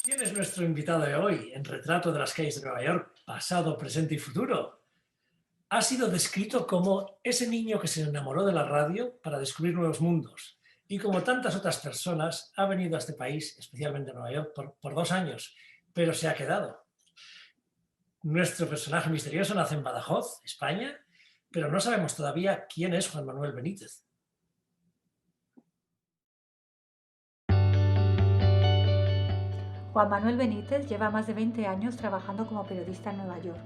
¿Quién es nuestro invitado de hoy en Retrato de las calles de Nueva York, pasado, presente y futuro? Ha sido descrito como ese niño que se enamoró de la radio para descubrir nuevos mundos y como tantas otras personas ha venido a este país, especialmente a Nueva York, por 2 años, pero se ha quedado. Nuestro personaje misterioso nace en Badajoz, España, pero no sabemos todavía quién es Juan Manuel Benítez. Juan Manuel Benítez lleva más de 20 años trabajando como periodista en Nueva York.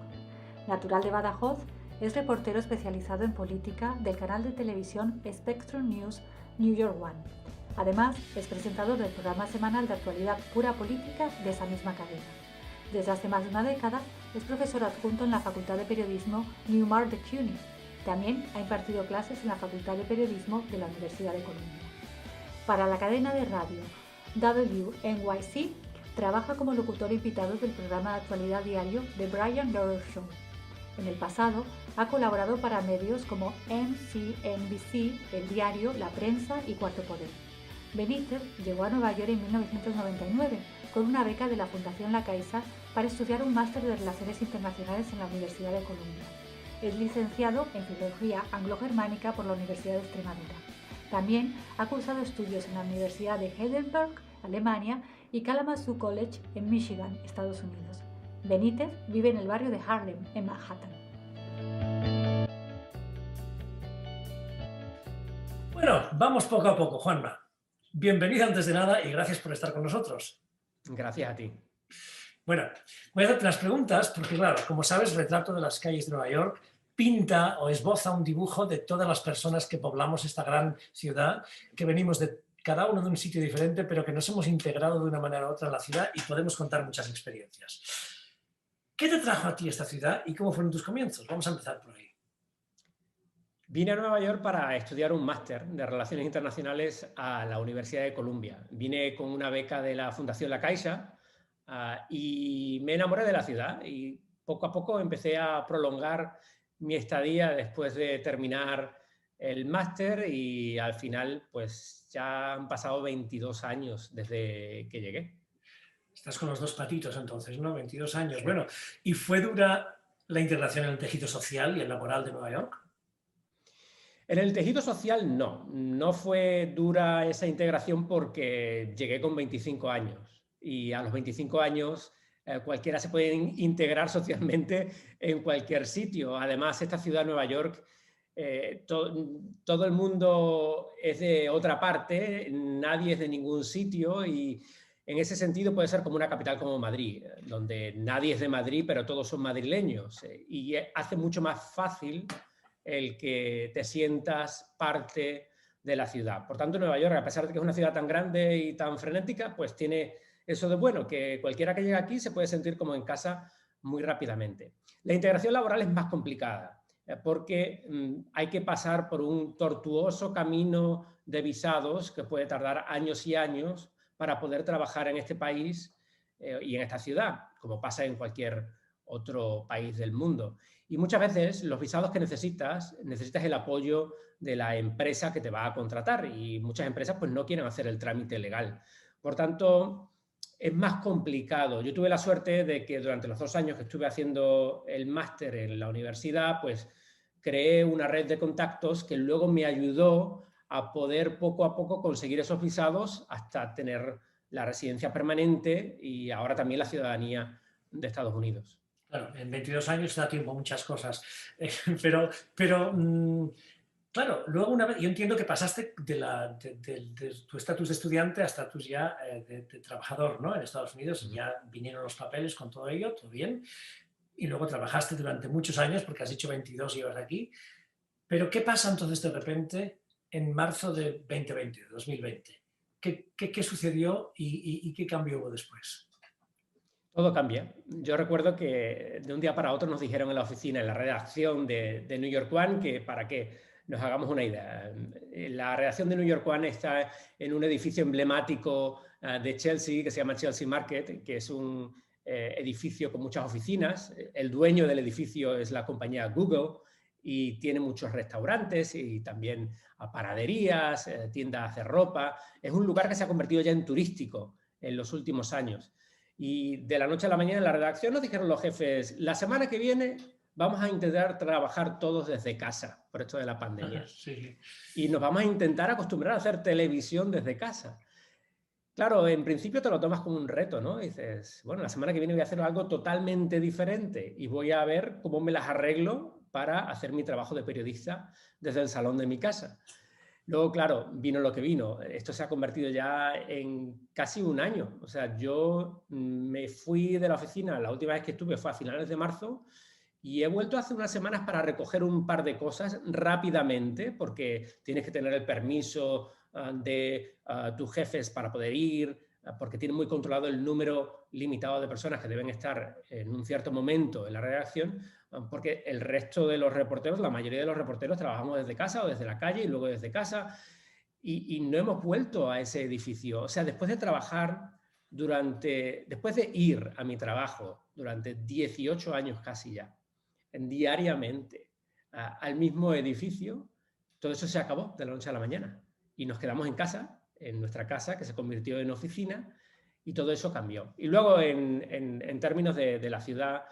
Natural de Badajoz, es reportero especializado en política del canal de televisión Spectrum News New York One. Además, es presentador del programa semanal de actualidad Pura Política de esa misma cadena. Desde hace más de una década, es profesor adjunto en la Facultad de Periodismo Newmark de CUNY. También ha impartido clases en la Facultad de Periodismo de la Universidad de Columbia. Para la cadena de radio WNYC, trabaja como locutor invitado del programa de actualidad diario The Brian Doyle Show. En el pasado, ha colaborado para medios como MSNBC, El Diario, La Prensa y Cuarto Poder. Benítez llegó a Nueva York en 1999 con una beca de la Fundación La Caixa para estudiar un máster de Relaciones Internacionales en la Universidad de Columbia. Es licenciado en Filología Anglo-Germánica por la Universidad de Extremadura. También ha cursado estudios en la Universidad de Heidelberg, Alemania, y Kalamazoo College en Michigan, Estados Unidos. Benítez vive en el barrio de Harlem, en Manhattan. Bueno, vamos poco a poco, Juanma. Bienvenido antes de nada y gracias por estar con nosotros. Gracias a ti. Bueno, voy a hacerte las preguntas porque, claro, como sabes, Retrato de las calles de Nueva York pinta o esboza un dibujo de todas las personas que poblamos esta gran ciudad, que venimos de cada uno de un sitio diferente, pero que nos hemos integrado de una manera u otra en la ciudad y podemos contar muchas experiencias. ¿Qué te trajo a ti esta ciudad y cómo fueron tus comienzos? Vamos a empezar por ahí. Vine a Nueva York para estudiar un máster de Relaciones Internacionales a la Universidad de Columbia. Vine con una beca de la Fundación La Caixa y me enamoré de la ciudad y poco a poco empecé a prolongar mi estadía después de terminar el máster y al final pues ya han pasado 22 años desde que llegué. Estás con los dos patitos entonces, ¿no? 22 años. Bueno, ¿y fue dura la integración en el tejido social y el laboral de Nueva York? En el tejido social no fue dura esa integración porque llegué con 25 años y a los 25 años cualquiera se puede integrar socialmente en cualquier sitio. Además, esta ciudad, Nueva York, todo el mundo es de otra parte, nadie es de ningún sitio y en ese sentido puede ser como una capital como Madrid, donde nadie es de Madrid, pero todos son madrileños y hace mucho más fácil el que te sientas parte de la ciudad. Por tanto, Nueva York, a pesar de que es una ciudad tan grande y tan frenética, pues tiene eso de bueno, que cualquiera que llegue aquí se puede sentir como en casa muy rápidamente. La integración laboral es más complicada porque hay que pasar por un tortuoso camino de visados que puede tardar años y años para poder trabajar en este país y en esta ciudad, como pasa en cualquier otro país del mundo. Y muchas veces los visados que necesitas el apoyo de la empresa que te va a contratar y muchas empresas pues no quieren hacer el trámite legal. Por tanto, es más complicado. Yo tuve la suerte de que durante los 2 años que estuve haciendo el máster en la universidad, pues creé una red de contactos que luego me ayudó a poder poco a poco conseguir esos visados hasta tener la residencia permanente y ahora también la ciudadanía de Estados Unidos. Claro, en 22 años da tiempo a muchas cosas, claro, luego una vez, yo entiendo que pasaste de tu estatus de estudiante a estatus ya de trabajador, ¿no? En Estados Unidos ya vinieron los papeles con todo ello, todo bien, y luego trabajaste durante muchos años, porque has dicho 22 llevas aquí, pero ¿qué pasa entonces de repente en marzo de 2020, de 2020? ¿Qué sucedió y qué cambio hubo después? Todo cambia. Yo recuerdo que de un día para otro nos dijeron en la oficina, en la redacción de New York One, que para que nos hagamos una idea. La redacción de New York One está en un edificio emblemático de Chelsea, que se llama Chelsea Market, que es un edificio con muchas oficinas. El dueño del edificio es la compañía Google y tiene muchos restaurantes y también panaderías, tiendas de ropa. Es un lugar que se ha convertido ya en turístico en los últimos años. Y de la noche a la mañana en la redacción nos dijeron los jefes, la semana que viene vamos a intentar trabajar todos desde casa por esto de la pandemia. Sí. Y nos vamos a intentar acostumbrar a hacer televisión desde casa. Claro, en principio te lo tomas como un reto, ¿no? Y dices, bueno, la semana que viene voy a hacer algo totalmente diferente y voy a ver cómo me las arreglo para hacer mi trabajo de periodista desde el salón de mi casa. Luego, claro, vino lo que vino. Esto se ha convertido ya en casi un año. O sea, yo me fui de la oficina, la última vez que estuve fue a finales de marzo, y he vuelto hace unas semanas para recoger un par de cosas rápidamente, porque tienes que tener el permiso de tus jefes para poder ir, porque tienen muy controlado el número limitado de personas que deben estar en un cierto momento en la redacción, porque el resto de los reporteros, la mayoría de los reporteros trabajamos desde casa o desde la calle y luego desde casa, y no hemos vuelto a ese edificio. O sea, después de trabajar después de ir a mi trabajo durante 18 años casi ya, diariamente al mismo edificio, todo eso se acabó de la noche a la mañana y nos quedamos en casa, en nuestra casa que se convirtió en oficina, y todo eso cambió. Y luego en términos de la ciudad,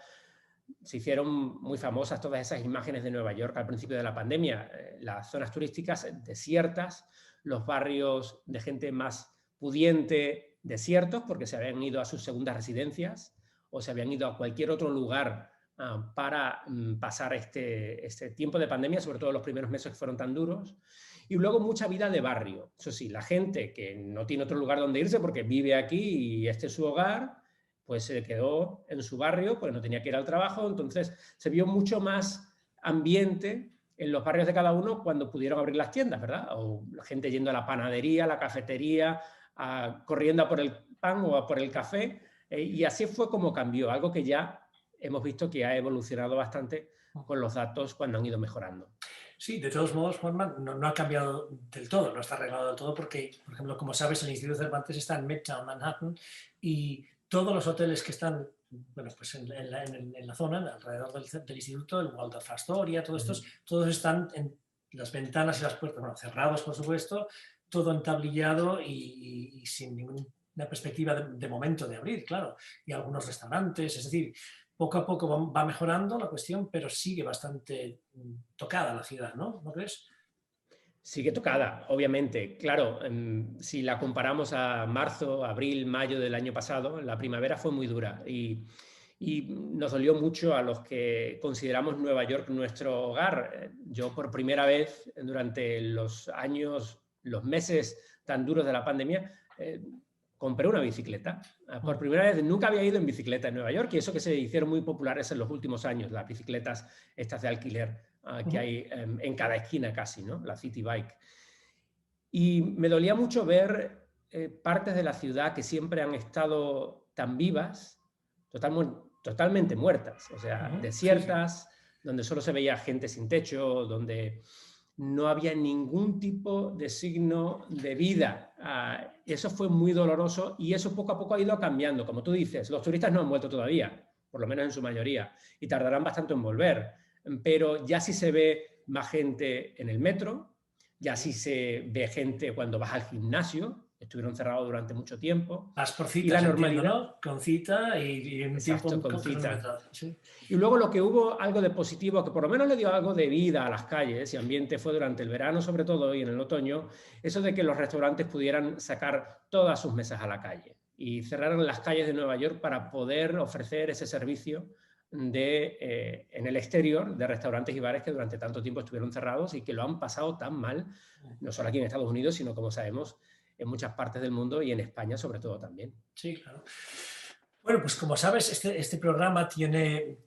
se hicieron muy famosas todas esas imágenes de Nueva York al principio de la pandemia, las zonas turísticas desiertas, los barrios de gente más pudiente desiertos porque se habían ido a sus segundas residencias o se habían ido a cualquier otro lugar para pasar este tiempo de pandemia, sobre todo los primeros meses que fueron tan duros. Y luego mucha vida de barrio. Eso sí, la gente que no tiene otro lugar donde irse porque vive aquí y este es su hogar, pues se quedó en su barrio porque no tenía que ir al trabajo. Entonces se vio mucho más ambiente en los barrios de cada uno cuando pudieron abrir las tiendas, ¿verdad? O la gente yendo a la panadería, a la cafetería, corriendo a por el pan o a por el café. Y así fue como cambió, algo que ya hemos visto que ha evolucionado bastante con los datos cuando han ido mejorando. Sí, de todos modos, Juanma, no ha cambiado del todo, no está arreglado del todo porque, por ejemplo, como sabes, el Instituto Cervantes está en Midtown Manhattan y todos los hoteles que están, bueno, pues en la zona, alrededor del instituto, el Waldorf Astoria, todos están en las ventanas y las puertas, bueno, cerrados, por supuesto, todo entablillado y sin ninguna perspectiva de momento de abrir, claro, y algunos restaurantes, es decir, poco a poco va mejorando la cuestión, pero sigue bastante tocada la ciudad, ¿no? ¿No crees? Sigue tocada, obviamente. Claro, si la comparamos a marzo, abril, mayo del año pasado, la primavera fue muy dura y nos dolió mucho a los que consideramos Nueva York nuestro hogar. Yo por primera vez durante los meses tan duros de la pandemia, compré una bicicleta. Por primera vez, nunca había ido en bicicleta en Nueva York y eso que se hicieron muy populares en los últimos años, las bicicletas estas de alquiler que hay en cada esquina casi, ¿no? La City Bike. Y me dolía mucho ver partes de la ciudad que siempre han estado tan vivas, totalmente muertas, o sea, desiertas, donde solo se veía gente sin techo, donde no había ningún tipo de signo de vida. Eso fue muy doloroso y eso poco a poco ha ido cambiando. Como tú dices, los turistas no han vuelto todavía, por lo menos en su mayoría, y tardarán bastante en volver. Pero ya sí se ve más gente en el metro, ya sí se ve gente cuando vas al gimnasio, estuvieron cerrados durante mucho tiempo. Vas por cita, y la normalidad, ¿no? Con cita y en exacto, tiempo con cita. Sí. Y luego lo que hubo algo de positivo, que por lo menos le dio algo de vida a las calles y ambiente, fue durante el verano sobre todo y en el otoño, eso de que los restaurantes pudieran sacar todas sus mesas a la calle y cerraron las calles de Nueva York para poder ofrecer ese servicio en el exterior de restaurantes y bares que durante tanto tiempo estuvieron cerrados y que lo han pasado tan mal, no solo aquí en Estados Unidos, sino como sabemos en muchas partes del mundo y en España sobre todo también. Sí, claro. Bueno, pues como sabes, este programa tiene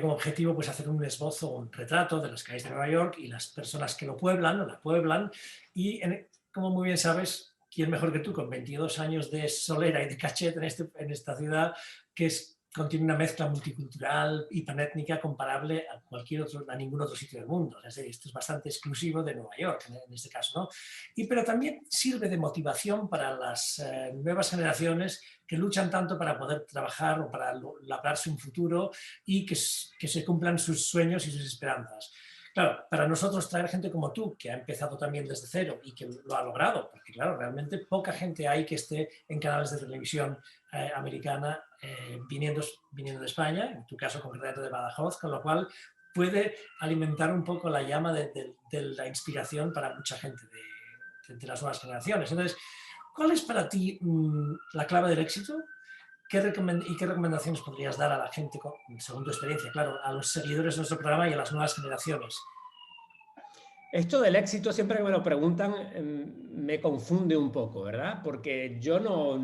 como objetivo pues, hacer un esbozo, un retrato de las calles de Nueva York y las personas que lo pueblan o la pueblan. Y como muy bien sabes, ¿quién mejor que tú, con 22 años de solera y de cachet en esta ciudad, que contiene una mezcla multicultural y panétnica comparable a ningún otro sitio del mundo? Es decir, esto es bastante exclusivo de Nueva York en este caso, ¿no? Pero también sirve de motivación para las nuevas generaciones que luchan tanto para poder trabajar o para labrarse un futuro y que se cumplan sus sueños y sus esperanzas. Claro, para nosotros traer gente como tú, que ha empezado también desde cero y que lo ha logrado, porque claro, realmente poca gente hay que esté en canales de televisión americana viniendo de España, en tu caso concreto de Badajoz, con lo cual puede alimentar un poco la llama de la inspiración para mucha gente de las nuevas generaciones. Entonces, ¿cuál es para ti la clave del éxito? ¿Qué recomendaciones podrías dar a la gente, según tu experiencia, claro, a los seguidores de nuestro programa y a las nuevas generaciones? Esto del éxito, siempre que me lo preguntan, me confunde un poco, ¿verdad? Porque yo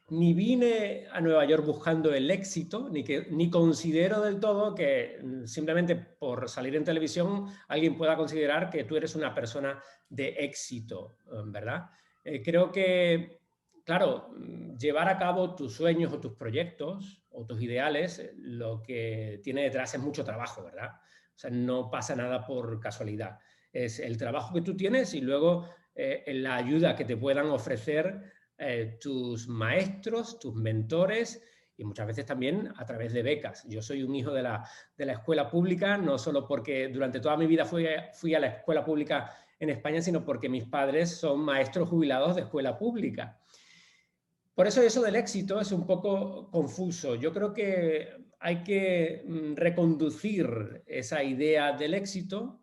ni vine a Nueva York buscando el éxito, ni considero del todo que simplemente por salir en televisión alguien pueda considerar que tú eres una persona de éxito, ¿verdad? Creo que, claro, llevar a cabo tus sueños o tus proyectos o tus ideales, lo que tiene detrás es mucho trabajo, ¿verdad? O sea, no pasa nada por casualidad. Es el trabajo que tú tienes y luego la ayuda que te puedan ofrecer tus maestros, tus mentores y muchas veces también a través de becas. Yo soy un hijo de la escuela pública, no solo porque durante toda mi vida fui a la escuela pública en España, sino porque mis padres son maestros jubilados de escuela pública. Por eso del éxito es un poco confuso. Yo creo que hay que reconducir esa idea del éxito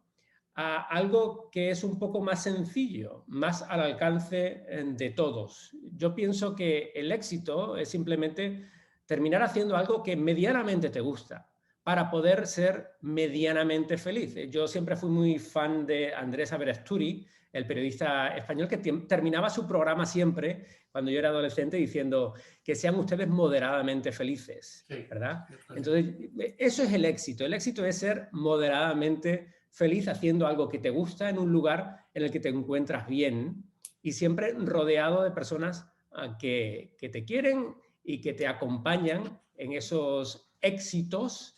a algo que es un poco más sencillo, más al alcance de todos. Yo pienso que el éxito es simplemente terminar haciendo algo que medianamente te gusta para poder ser medianamente feliz. Yo siempre fui muy fan de Andrés Aberasturi, el periodista español, que terminaba su programa siempre, cuando yo era adolescente, diciendo que sean ustedes moderadamente felices, ¿verdad? Entonces, eso es el éxito. El éxito es ser moderadamente feliz haciendo algo que te gusta en un lugar en el que te encuentras bien y siempre rodeado de personas que te quieren y que te acompañan en esos éxitos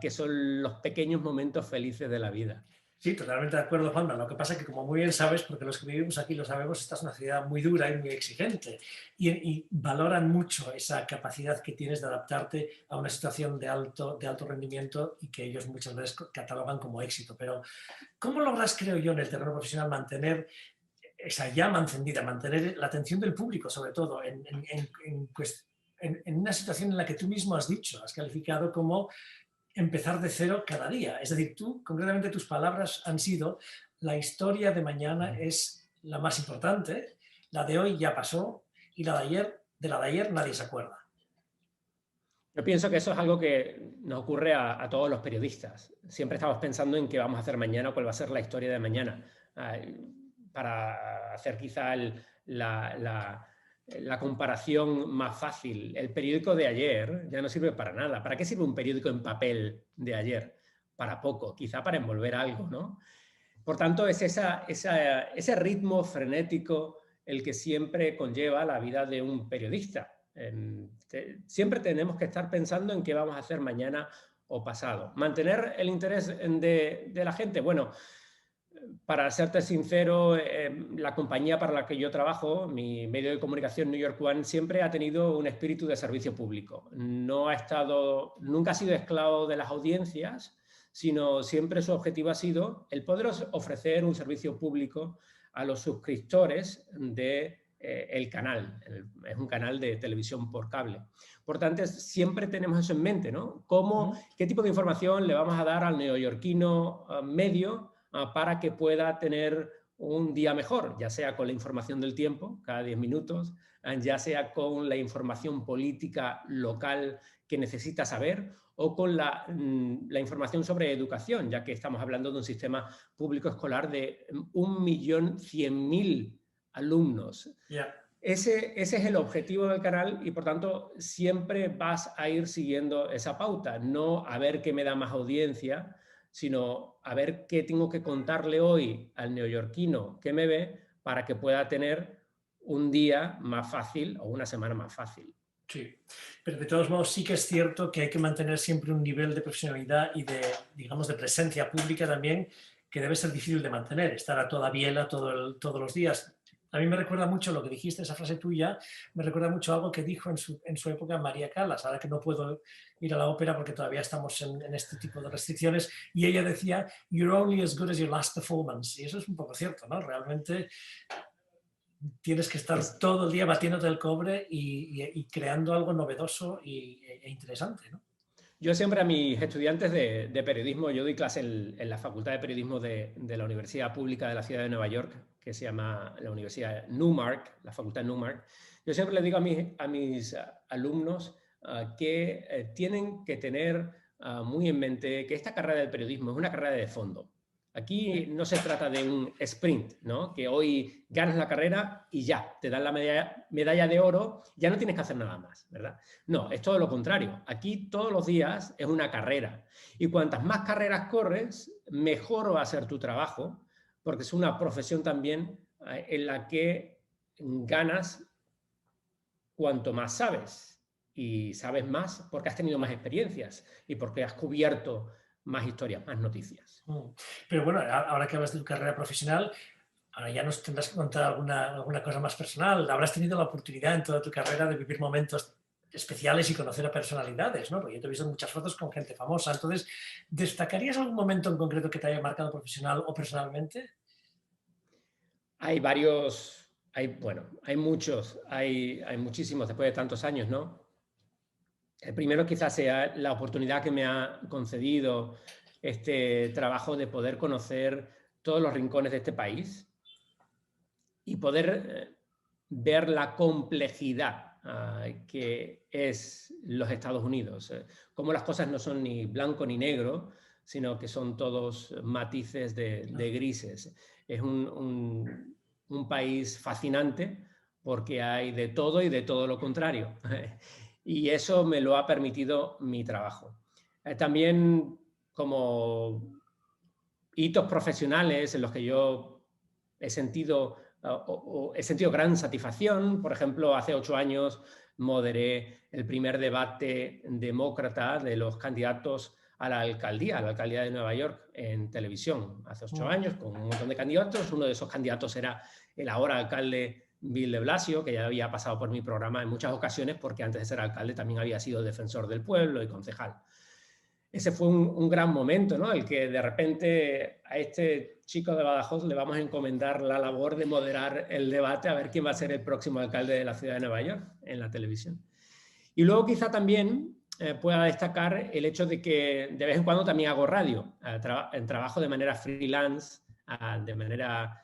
que son los pequeños momentos felices de la vida. Sí, totalmente de acuerdo, Juanma. Lo que pasa es que, como muy bien sabes, porque los que vivimos aquí lo sabemos, esta es una ciudad muy dura y muy exigente y valoran mucho esa capacidad que tienes de adaptarte a una situación de alto rendimiento y que ellos muchas veces catalogan como éxito. Pero, ¿cómo logras, creo yo, en el terreno profesional mantener esa llama encendida, mantener la atención del público, sobre todo, en una situación en la que tú mismo has dicho, has calificado como empezar de cero cada día? Es decir, tú, concretamente, tus palabras han sido: la historia de mañana es la más importante, la de hoy ya pasó y la de ayer nadie se acuerda. Yo pienso que eso es algo que nos ocurre a todos los periodistas. Siempre estamos pensando en qué vamos a hacer mañana, cuál va a ser la historia de mañana. Para hacer quizá la comparación más fácil, el periódico de ayer ya no sirve para nada. ¿Para qué sirve un periódico en papel de ayer? Para poco, quizá para envolver algo, ¿no? Por tanto, es ese ritmo frenético el que siempre conlleva la vida de un periodista. Siempre tenemos que estar pensando en qué vamos a hacer mañana o pasado. Mantener el interés de la gente, bueno, para serte sincero, la compañía para la que yo trabajo, mi medio de comunicación New York One, siempre ha tenido un espíritu de servicio público. Nunca ha sido esclavo de las audiencias, sino siempre su objetivo ha sido el poder ofrecer un servicio público a los suscriptores del canal. Es un canal de televisión por cable. Por tanto, siempre tenemos eso en mente, ¿no? ¿Qué tipo de información le vamos a dar al neoyorquino medio para que pueda tener un día mejor, ya sea con la información del tiempo, cada 10 minutos, ya sea con la información política local que necesita saber, o con la información sobre educación, ya que estamos hablando de un sistema público escolar de 1.100.000 alumnos. Yeah. Ese es el objetivo del canal y, por tanto, siempre vas a ir siguiendo esa pauta, no a ver qué me da más audiencia, sino a ver qué tengo que contarle hoy al neoyorquino que me ve para que pueda tener un día más fácil o una semana más fácil. Sí, pero de todos modos sí que es cierto que hay que mantener siempre un nivel de profesionalidad y de, digamos, de presencia pública también, que debe ser difícil de mantener, estar a toda biela todos los días. A mí me recuerda mucho lo que dijiste, esa frase tuya, me recuerda mucho algo que dijo en su época María Callas, ahora que no puedo ir a la ópera porque todavía estamos en este tipo de restricciones, y ella decía, "You're only as good as your last performance", y eso es un poco cierto, ¿no? Realmente tienes que estar Es, todo el día batiéndote el cobre y creando algo novedoso e interesante, ¿no? Yo siempre a mis estudiantes de periodismo, yo doy clase en la Facultad de Periodismo de la Universidad Pública de la Ciudad de Nueva York, que se llama la Universidad Newmark, la Facultad Newmark. Yo siempre les digo a mis alumnos que tienen que tener muy en mente que esta carrera del periodismo es una carrera de fondo. Aquí no se trata de un sprint, ¿no? Que hoy ganas la carrera y ya, te dan la medalla de oro, ya no tienes que hacer nada más, ¿verdad? No, es todo lo contrario. Aquí todos los días es una carrera. Y cuantas más carreras corres, mejor va a ser tu trabajo, porque es una profesión también en la que ganas cuanto más sabes. Y sabes más porque has tenido más experiencias y porque has cubierto más historias, más noticias. Pero bueno, ahora que hablas de tu carrera profesional, ahora ya nos tendrás que contar alguna cosa más personal. Habrás tenido la oportunidad en toda tu carrera de vivir momentos especiales y conocer a personalidades, ¿no? Porque yo te he visto muchas fotos con gente famosa. Entonces, ¿destacarías algún momento en concreto que te haya marcado profesional o personalmente? Hay varios, hay muchos, hay muchísimos después de tantos años, ¿no? El primero quizás sea la oportunidad que me ha concedido este trabajo de poder conocer todos los rincones de este país y poder ver la complejidad que es los Estados Unidos. Cómo las cosas no son ni blanco ni negro, sino que son todos matices de grises. Es un país fascinante porque hay de todo y de todo lo contrario. Y eso me lo ha permitido mi trabajo. También como hitos profesionales en los que yo he sentido gran satisfacción. Por ejemplo, hace 8 años moderé el primer debate demócrata de los candidatos a la alcaldía de Nueva York en televisión. Hace 8 años, con un montón de candidatos. Uno de esos candidatos era el ahora alcalde Bill de Blasio, que ya había pasado por mi programa en muchas ocasiones porque antes de ser alcalde también había sido defensor del pueblo y concejal. Ese fue un gran momento, ¿no? El que de repente a este chico de Badajoz le vamos a encomendar la labor de moderar el debate a ver quién va a ser el próximo alcalde de la ciudad de Nueva York en la televisión. Y luego quizá también pueda destacar el hecho de que de vez en cuando también hago radio, trabajo de manera freelance, de manera,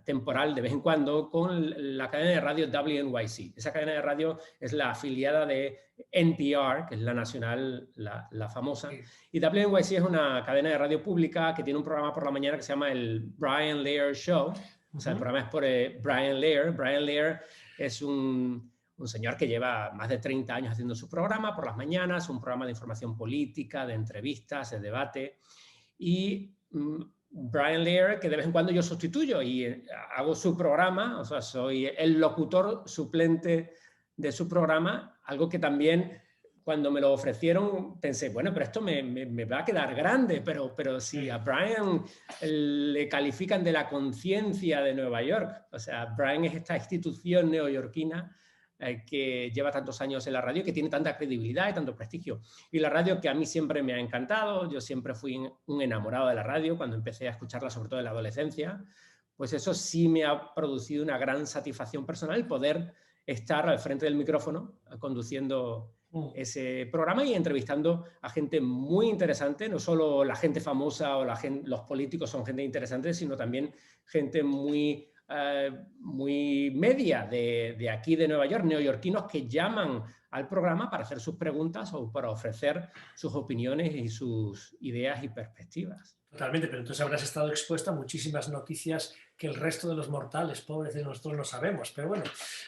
temporal de vez en cuando con la cadena de radio WNYC. Esa cadena de radio es la afiliada de NPR, que es la nacional, la famosa. Y WNYC es una cadena de radio pública que tiene un programa por la mañana que se llama el Brian Lehrer Show. O sea, el programa es por Brian Lehrer. Brian Lehrer es un señor que lleva más de 30 años haciendo su programa por las mañanas, un programa de información política, de entrevistas, de debate. Y Brian Lehrer, que de vez en cuando yo sustituyo y hago su programa, o sea, soy el locutor suplente de su programa, algo que también cuando me lo ofrecieron pensé, bueno, pero esto me va a quedar grande, pero si a Brian le califican de la conciencia de Nueva York, o sea, Brian es esta institución neoyorquina que lleva tantos años en la radio, que tiene tanta credibilidad y tanto prestigio. Y la radio que a mí siempre me ha encantado, yo siempre fui un enamorado de la radio cuando empecé a escucharla, sobre todo en la adolescencia, pues eso sí me ha producido una gran satisfacción personal poder estar al frente del micrófono conduciendo ese programa y entrevistando a gente muy interesante, no solo la gente famosa o los políticos son gente interesante, sino también gente muy media de aquí de Nueva York, neoyorquinos que llaman al programa para hacer sus preguntas o para ofrecer sus opiniones y sus ideas y perspectivas. Totalmente, pero entonces habrás estado expuesto a muchísimas noticias que el resto de los mortales, pobres de nosotros, no sabemos. Pero bueno,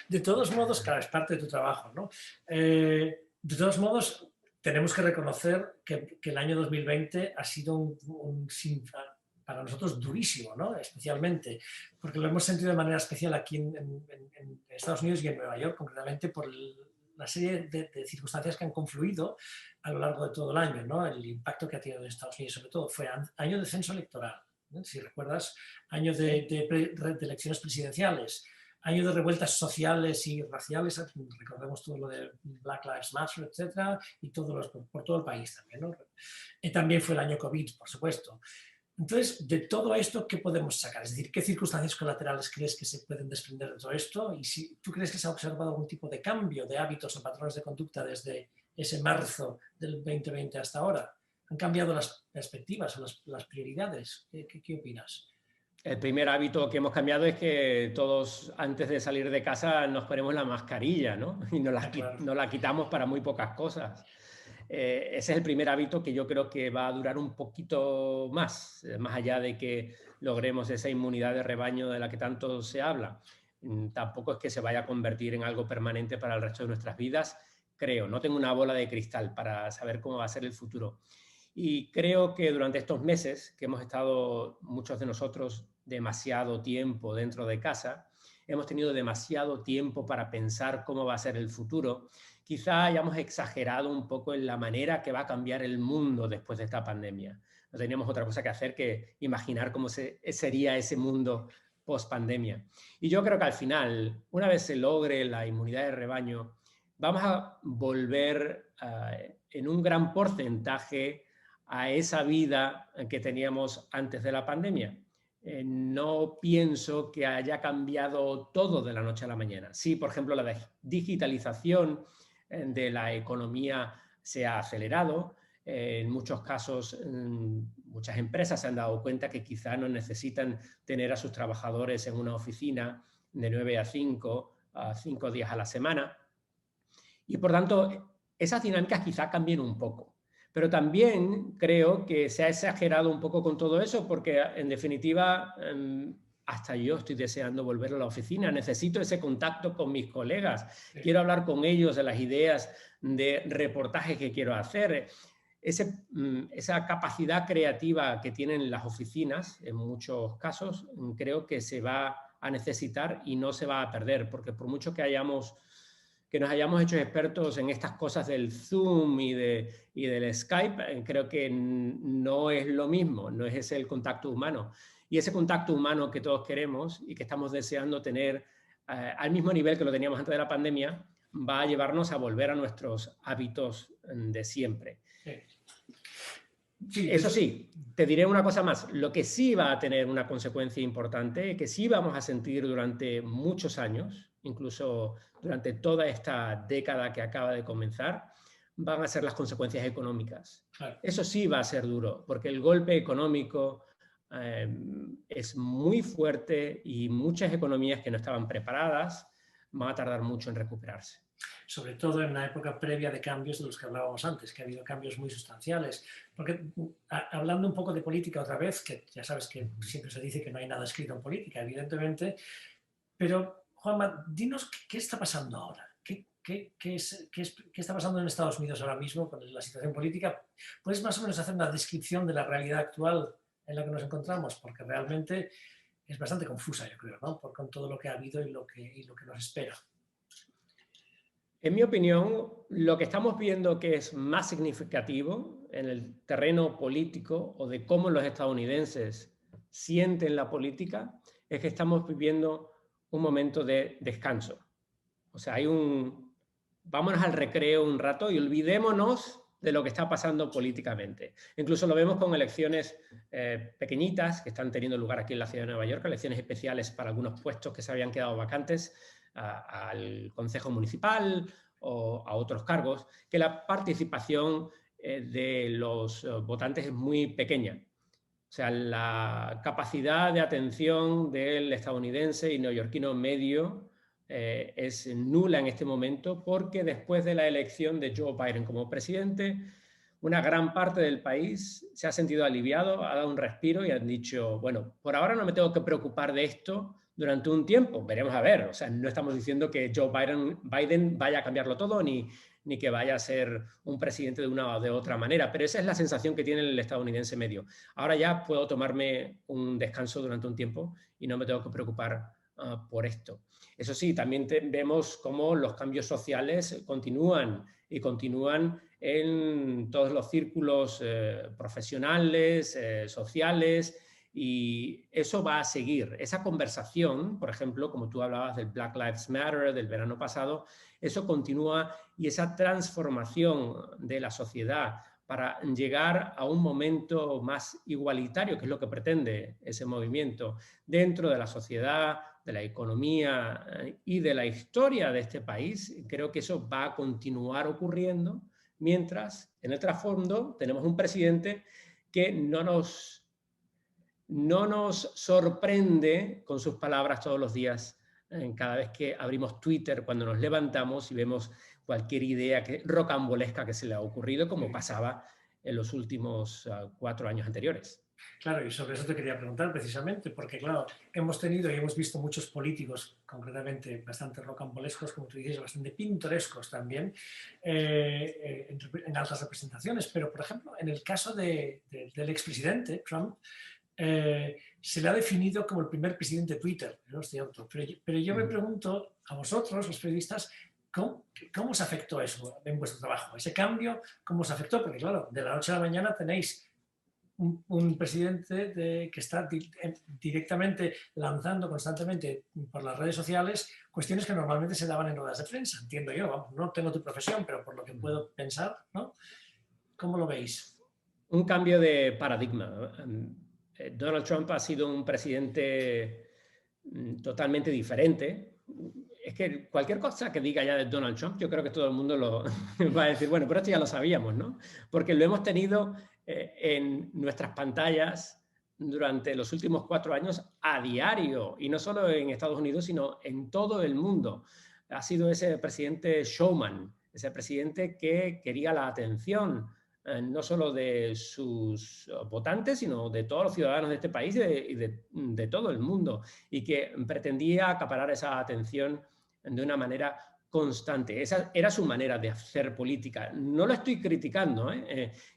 de todos modos, claro, es parte de tu trabajo, ¿no? De todos modos, tenemos que reconocer que el año 2020 ha sido para nosotros durísimo, ¿no? Especialmente, porque lo hemos sentido de manera especial aquí en Estados Unidos y en Nueva York, concretamente por la serie de circunstancias que han confluido a lo largo de todo el año, ¿no? El impacto que ha tenido en Estados Unidos, sobre todo, fue año de censo electoral. ¿no? Si recuerdas, años de elecciones presidenciales, años de revueltas sociales y raciales, recordemos todo lo de Black Lives Matter, etcétera, y por todo el país también, ¿no? También fue el año COVID, por supuesto. Entonces, de todo esto, ¿qué podemos sacar? Es decir, ¿qué circunstancias colaterales crees que se pueden desprender de todo esto? Y si tú crees que se ha observado algún tipo de cambio de hábitos o patrones de conducta desde ese marzo del 2020 hasta ahora. ¿Han cambiado las perspectivas o las prioridades? ¿Qué opinas? El primer hábito que hemos cambiado es que todos antes de salir de casa nos ponemos la mascarilla, ¿no? Y nos la quitamos para muy pocas cosas. Ese es el primer hábito que yo creo que va a durar un poquito más allá de que logremos esa inmunidad de rebaño de la que tanto se habla. Tampoco es que se vaya a convertir en algo permanente para el resto de nuestras vidas, creo. No tengo una bola de cristal para saber cómo va a ser el futuro. Y creo que durante estos meses que hemos estado, muchos de nosotros, demasiado tiempo dentro de casa, hemos tenido demasiado tiempo para pensar cómo va a ser el futuro. Quizá hayamos exagerado un poco en la manera que va a cambiar el mundo después de esta pandemia. No teníamos otra cosa que hacer que imaginar cómo sería ese mundo post-pandemia. Y yo creo que al final, una vez se logre la inmunidad de rebaño, vamos a volver en un gran porcentaje a esa vida que teníamos antes de la pandemia. No pienso que haya cambiado todo de la noche a la mañana. Sí, por ejemplo, la digitalización de la economía se ha acelerado. En muchos casos, muchas empresas se han dado cuenta que quizá no necesitan tener a sus trabajadores en una oficina de 9 a 5 días a la semana. Y por tanto, esas dinámicas quizá cambien un poco. Pero también creo que se ha exagerado un poco con todo eso porque, en definitiva, hasta yo estoy deseando volver a la oficina. Necesito ese contacto con mis colegas. Sí. Quiero hablar con ellos de las ideas de reportaje que quiero hacer. Esa capacidad creativa que tienen las oficinas, en muchos casos, creo que se va a necesitar y no se va a perder, porque por mucho que nos hayamos hecho expertos en estas cosas del Zoom y del Skype, creo que no es lo mismo, no es ese el contacto humano. Y ese contacto humano que todos queremos y que estamos deseando tener al mismo nivel que lo teníamos antes de la pandemia, va a llevarnos a volver a nuestros hábitos de siempre. Sí, eso sí, te diré una cosa más. Lo que sí va a tener una consecuencia importante, que sí vamos a sentir durante muchos años, incluso durante toda esta década que acaba de comenzar, van a ser las consecuencias económicas. Claro. Eso sí va a ser duro, porque el golpe económico es muy fuerte y muchas economías que no estaban preparadas van a tardar mucho en recuperarse. Sobre todo en la época previa de cambios de los que hablábamos antes, que ha habido cambios muy sustanciales. Porque hablando un poco de política otra vez, que ya sabes que siempre se dice que no hay nada escrito en política, evidentemente, pero Juanma, dinos qué está pasando ahora. ¿Qué está pasando en Estados Unidos ahora mismo con la situación política? ¿Puedes más o menos hacer una descripción de la realidad actual en la que nos encontramos? Porque realmente es bastante confusa, yo creo, ¿no? Con todo lo que ha habido y lo que nos espera. En mi opinión, lo que estamos viendo que es más significativo en el terreno político o de cómo los estadounidenses sienten la política es que estamos viviendo un momento de descanso. O sea, vámonos al recreo un rato y olvidémonos de lo que está pasando políticamente. Incluso lo vemos con elecciones pequeñitas que están teniendo lugar aquí en la ciudad de Nueva York, elecciones especiales para algunos puestos que se habían quedado vacantes al Consejo Municipal o a otros cargos, que la participación de los votantes es muy pequeña. O sea, la capacidad de atención del estadounidense y neoyorquino medio es nula en este momento porque después de la elección de Joe Biden como presidente, una gran parte del país se ha sentido aliviado, ha dado un respiro y han dicho, bueno, por ahora no me tengo que preocupar de esto durante un tiempo, veremos a ver. O sea, no estamos diciendo que Joe Biden vaya a cambiarlo todo ni que vaya a ser un presidente de una o de otra manera, pero esa es la sensación que tiene el estadounidense medio. Ahora ya puedo tomarme un descanso durante un tiempo y no me tengo que preocupar por esto. Eso sí, también vemos cómo los cambios sociales continúan y continúan en todos los círculos profesionales, sociales, Y eso va a seguir. Esa conversación, por ejemplo, como tú hablabas del Black Lives Matter del verano pasado, eso continúa, y esa transformación de la sociedad para llegar a un momento más igualitario, que es lo que pretende ese movimiento, dentro de la sociedad, de la economía y de la historia de este país, creo que eso va a continuar ocurriendo, mientras en el trasfondo tenemos un presidente que no nos sorprende con sus palabras todos los días, cada vez que abrimos Twitter, cuando nos levantamos y vemos cualquier idea rocambolesca que se le ha ocurrido, como pasaba en los últimos 4 años anteriores. Claro, y sobre eso te quería preguntar precisamente, porque claro, hemos tenido y hemos visto muchos políticos, concretamente bastante rocambolescos, como tú dices, bastante pintorescos también, en altas representaciones, pero por ejemplo, en el caso del expresidente Trump, se le ha definido como el primer presidente de Twitter, ¿no? Es cierto, pero yo me pregunto a vosotros, los periodistas, ¿cómo os afectó eso en vuestro trabajo? Ese cambio, ¿cómo os afectó? Porque claro, de la noche a la mañana tenéis un presidente que está directamente lanzando constantemente por las redes sociales cuestiones que normalmente se daban en ruedas de prensa, entiendo yo, vamos, no tengo tu profesión, pero por lo que puedo pensar, ¿no? ¿Cómo lo veis? Un cambio de paradigma. Donald Trump ha sido un presidente totalmente diferente. Es que cualquier cosa que diga ya de Donald Trump, yo creo que todo el mundo lo va a decir, bueno, pero esto ya lo sabíamos, ¿no? Porque lo hemos tenido en nuestras pantallas durante los últimos 4 años a diario, y no solo en Estados Unidos, sino en todo el mundo. Ha sido ese presidente showman, ese presidente que quería la atención, no solo de sus votantes, sino de todos los ciudadanos de este país y de todo el mundo, y que pretendía acaparar esa atención de una manera constante. Esa era su manera de hacer política. No lo estoy criticando,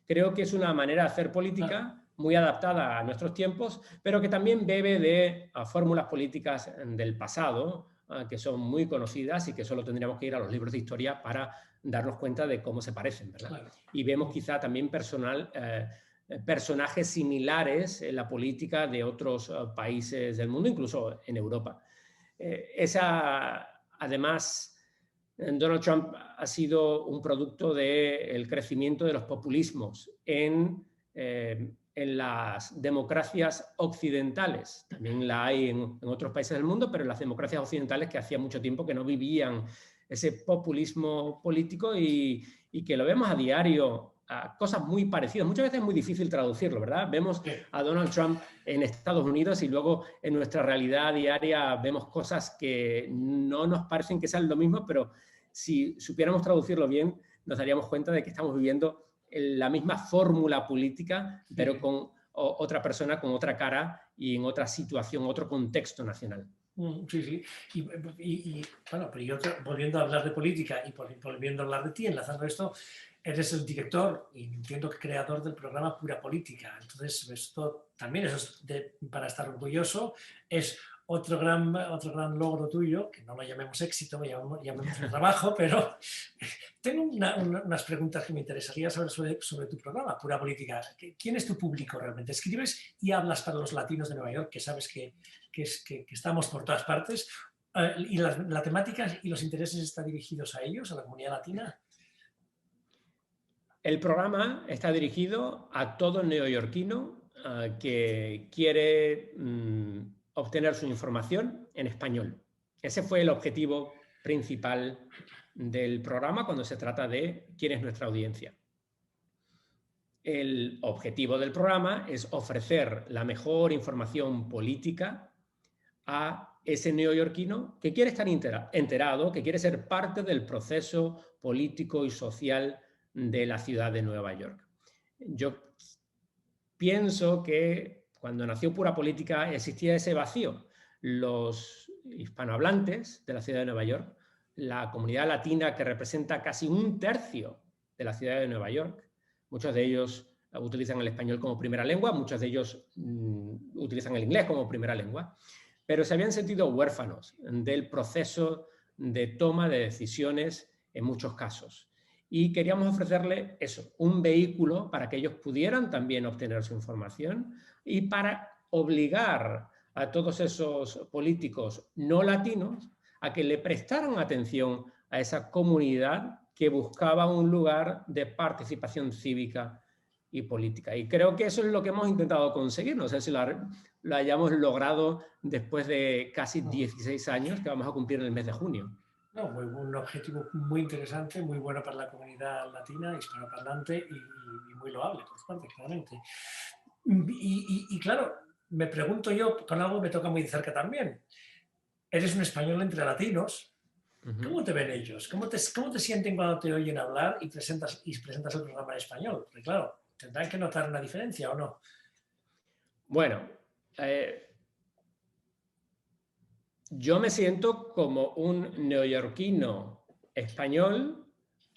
creo que es una manera de hacer política muy adaptada a nuestros tiempos, pero que también bebe de fórmulas políticas del pasado, que son muy conocidas y que solo tendríamos que ir a los libros de historia para darnos cuenta de cómo se parecen, ¿verdad? Claro. Y vemos quizá también personajes similares en la política de otros países del mundo, incluso en Europa. Además, Donald Trump ha sido un producto del crecimiento de los populismos en las democracias occidentales. También la hay en otros países del mundo, pero en las democracias occidentales, que hacía mucho tiempo que no vivían ese populismo político, y que lo vemos a diario, a cosas muy parecidas. Muchas veces es muy difícil traducirlo, ¿verdad? Vemos a Donald Trump en Estados Unidos y luego en nuestra realidad diaria vemos cosas que no nos parecen que sean lo mismo, pero si supiéramos traducirlo bien, nos daríamos cuenta de que estamos viviendo la misma fórmula política, pero con otra persona, con otra cara y en otra situación, otro contexto nacional. Sí, sí. Y bueno, pero yo volviendo a hablar de política y volviendo a hablar de ti, enlazando esto, eres el director y entiendo que creador del programa Pura Política. Entonces, esto también es para estar orgulloso. Es otro gran logro tuyo, que no lo llamemos éxito, llamemos trabajo, pero tengo unas preguntas que me interesaría saber sobre tu programa, Pura Política. ¿Quién es tu público realmente? ¿Escribes y hablas para los latinos de Nueva York, que sabes que estamos por todas partes? ¿Y la temática y los intereses están dirigidos a ellos, a la comunidad latina? El programa está dirigido a todo neoyorquino que quiere obtener su información en español. Ese fue el objetivo principal del programa cuando se trata de quién es nuestra audiencia. El objetivo del programa es ofrecer la mejor información política a ese neoyorquino que quiere estar enterado, que quiere ser parte del proceso político y social de la ciudad de Nueva York. Yo pienso que cuando nació Pura Política existía ese vacío. Los hispanohablantes de la ciudad de Nueva York, la comunidad latina que representa casi 1/3 de la ciudad de Nueva York, muchos de ellos utilizan el español como primera lengua, muchos de ellos utilizan el inglés como primera lengua, pero se habían sentido huérfanos del proceso de toma de decisiones en muchos casos. Y queríamos ofrecerle eso, un vehículo para que ellos pudieran también obtener su información y para obligar a todos esos políticos no latinos a que le prestaran atención a esa comunidad que buscaba un lugar de participación cívica y política. Y creo que eso es lo que hemos intentado conseguir. No sé si lo hayamos logrado después de casi 16 años que vamos a cumplir en el mes de junio. No, un objetivo muy interesante, muy bueno para la comunidad latina, hispanoparlante y muy loable, por su parte, claramente. Y claro, me pregunto yo, con algo me toca muy de cerca también. Eres un español entre latinos. ¿Cómo te ven ellos? ¿Cómo te sienten cuando te oyen hablar y presentas el programa en español? Porque claro, tendrán que notar una diferencia, ¿o no? Bueno, yo me siento como un neoyorquino español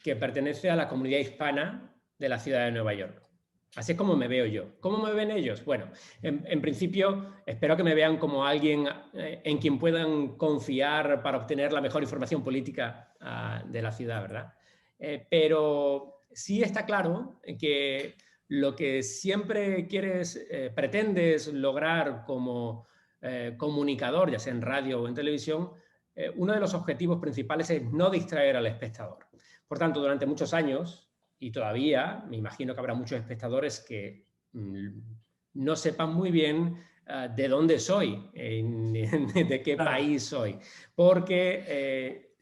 que pertenece a la comunidad hispana de la ciudad de Nueva York. Así es como me veo yo. ¿Cómo me ven ellos? Bueno, en principio espero que me vean como alguien en quien puedan confiar para obtener la mejor información política de la ciudad, ¿verdad? Pero sí está claro que lo que siempre pretendes lograr como comunicador, ya sea en radio o en televisión, uno de los objetivos principales es no distraer al espectador. Por tanto, durante muchos años, y todavía me imagino que habrá muchos espectadores que no sepan muy bien de dónde soy, de qué país soy. Porque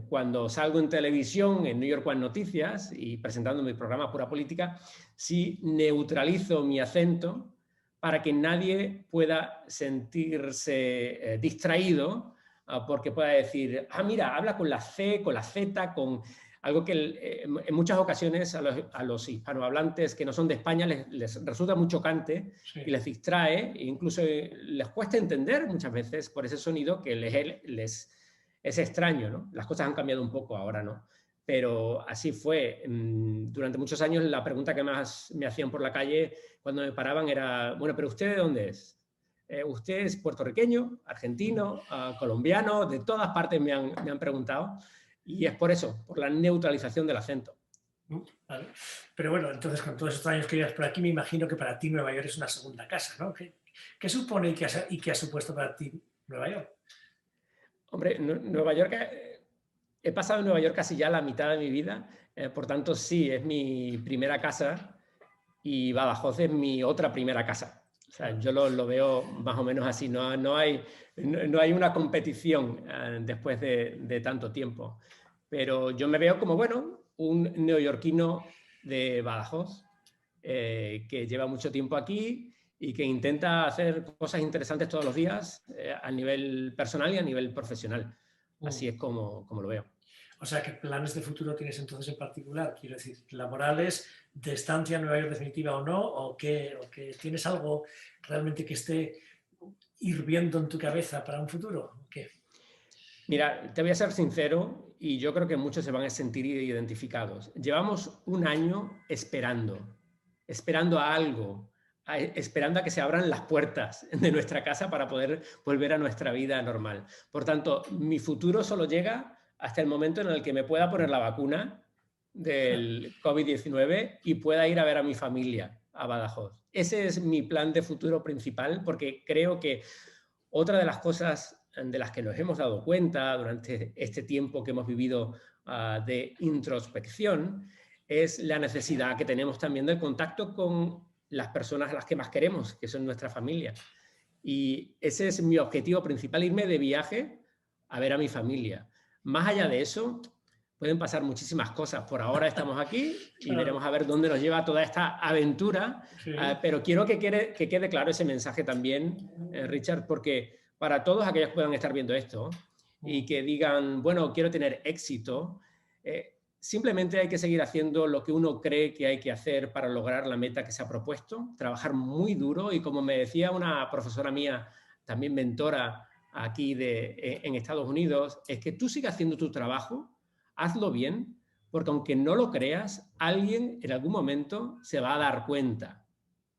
cuando salgo en televisión, en New York One Noticias, y presentando mi programa Pura Política, sí neutralizo mi acento para que nadie pueda sentirse distraído porque pueda decir, mira, habla con la C, con la Z, con algo que en muchas ocasiones a los hispanohablantes que no son de España les resulta muy chocante y les distrae, e incluso les cuesta entender muchas veces por ese sonido que les es extraño, ¿no? Las cosas han cambiado un poco ahora, ¿no? Pero así fue. Durante muchos años la pregunta que más me hacían por la calle cuando me paraban era, bueno, ¿pero usted de dónde es? ¿Usted es puertorriqueño, argentino, colombiano? De todas partes me han preguntado. Y es por eso, por la neutralización del acento. Vale. Pero bueno, entonces con todos estos años que llevas por aquí, me imagino que para ti Nueva York es una segunda casa, ¿no? ¿Qué supone y qué ha supuesto para ti Nueva York? Hombre, Nueva York, he pasado en Nueva York casi ya la mitad de mi vida, por tanto sí, es mi primera casa y Badajoz es mi otra primera casa. O sea, yo lo veo más o menos así, no hay una competición después de tanto tiempo. Pero yo me veo como, bueno, un neoyorquino de Badajoz que lleva mucho tiempo aquí y que intenta hacer cosas interesantes todos los días a nivel personal y a nivel profesional. Así es como lo veo. O sea, ¿qué planes de futuro tienes entonces en particular? Quiero decir, ¿laborales, de estancia en Nueva York definitiva o no? ¿O que tienes algo realmente que esté hirviendo en tu cabeza para un futuro? ¿Qué? Mira, te voy a ser sincero y yo creo que muchos se van a sentir identificados. Llevamos un año esperando a algo, esperando a que se abran las puertas de nuestra casa para poder volver a nuestra vida normal. Por tanto, mi futuro solo llega hasta el momento en el que me pueda poner la vacuna del COVID-19 y pueda ir a ver a mi familia a Badajoz. Ese es mi plan de futuro principal, porque creo que otra de las cosas de las que nos hemos dado cuenta durante este tiempo que hemos vivido de introspección es la necesidad que tenemos también del contacto con las personas a las que más queremos, que son nuestra familia. Y ese es mi objetivo principal, irme de viaje a ver a mi familia. Más allá de eso, pueden pasar muchísimas cosas. Por ahora estamos aquí y veremos a ver dónde nos lleva toda esta aventura. Sí. Pero quiero que quede claro ese mensaje también, Richard, porque para todos aquellos que puedan estar viendo esto y que digan, bueno, quiero tener éxito, simplemente hay que seguir haciendo lo que uno cree que hay que hacer para lograr la meta que se ha propuesto, trabajar muy duro y, como me decía una profesora mía, también mentora aquí en Estados Unidos, es que tú sigas haciendo tu trabajo, hazlo bien, porque aunque no lo creas, alguien en algún momento se va a dar cuenta,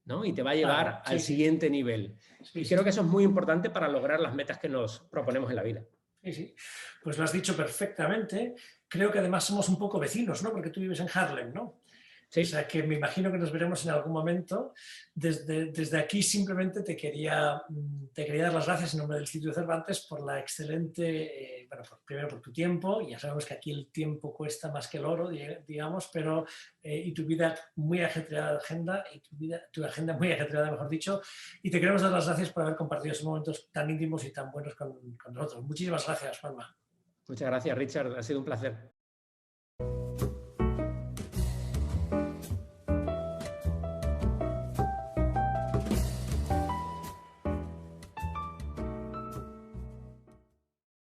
¿no? Y te va a llevar al siguiente nivel. Y creo que eso es muy importante para lograr las metas que nos proponemos en la vida. Sí, sí. Pues lo has dicho perfectamente. Creo que además somos un poco vecinos, ¿no? Porque tú vives en Harlem, ¿no? Sí. O sea que me imagino que nos veremos en algún momento. Desde aquí simplemente te quería dar las gracias en nombre del Instituto Cervantes por la excelente, primero por tu tiempo. Ya sabemos que aquí el tiempo cuesta más que el oro, digamos, pero y tu vida muy ajetreada agenda, y tu agenda muy ajetreada, mejor dicho. Y te queremos dar las gracias por haber compartido esos momentos tan íntimos y tan buenos con nosotros. Muchísimas gracias, Juanma. Muchas gracias, Richard. Ha sido un placer.